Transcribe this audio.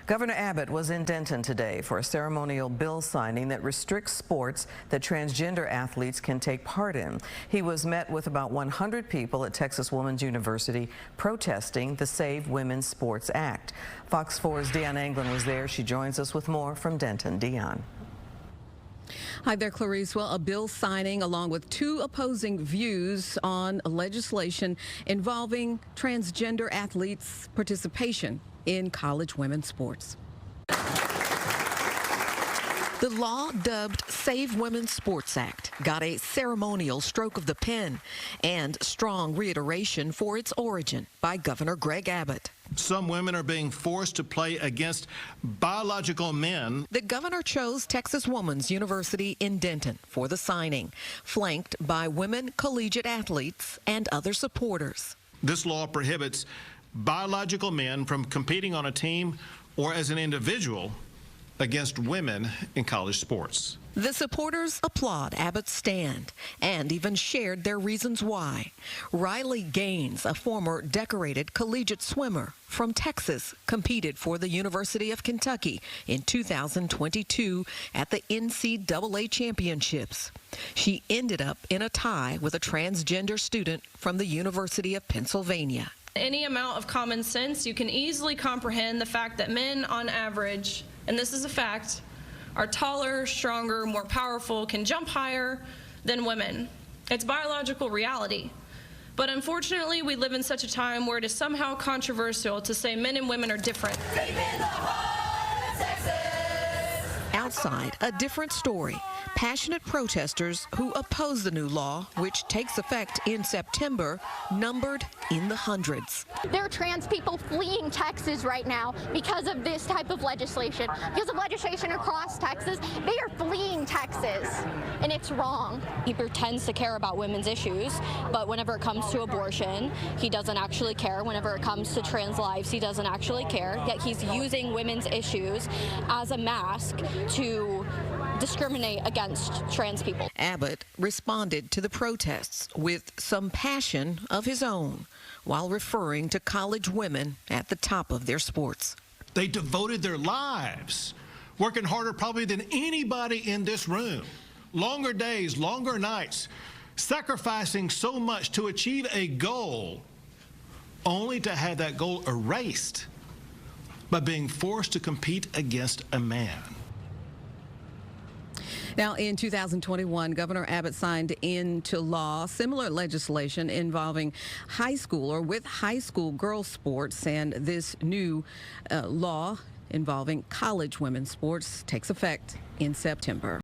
Governor Abbott was in Denton today for a ceremonial bill signing that restricts sports that transgender athletes can take part in. He was met with about 100 people at Texas Women's University protesting the Save Women's Sports Act. Fox 4's Dionne Anglin was there. She joins us with more from Denton. Dionne. Hi there, Clarice. Well, a bill signing along with two opposing views on legislation involving transgender athletes' participation in college women's sports. The law, dubbed Save Women's Sports Act, got a ceremonial stroke of the pen and strong reiteration for its origin by Governor Greg Abbott. Some women are being forced to play against biological men. The governor chose Texas Women's University in Denton for the signing, flanked by women collegiate athletes and other supporters. This law prohibits biological men from competing on a team or as an individual against women in college sports. The supporters applaud Abbott's stand and even shared their reasons why. Riley Gaines, a former decorated collegiate swimmer from Texas, competed for the University of Kentucky in 2022 at the NCAA championships. She ended up in a tie with a transgender student from the University of Pennsylvania. Any amount of common sense, you can easily comprehend the fact that men on average, and this is a fact, are taller, stronger, more powerful, can jump higher than women. It's biological reality. But unfortunately, we live in such a time where it is somehow controversial to say men and women are different. Outside, a different story. Passionate protesters who oppose the new law, which takes effect in September, numbered in the hundreds. There are trans people fleeing Texas right now because of this type of legislation. Because of legislation across Texas, they are fleeing Texas, and it's wrong. He pretends to care about women's issues, but whenever it comes to abortion, he doesn't actually care. Whenever it comes to trans lives, he doesn't actually care. Yet he's using women's issues as a mask to discriminate against trans people. Abbott responded to the protests with some passion of his own while referring to college women at the top of their sports. They devoted their lives, working harder probably than anybody in this room. Longer days, longer nights, sacrificing so much to achieve a goal, only to have that goal erased by being forced to compete against a man. Now, in 2021, Governor Abbott signed into law similar legislation involving high school or with high school girls sports, and this new law involving college women's sports takes effect in September.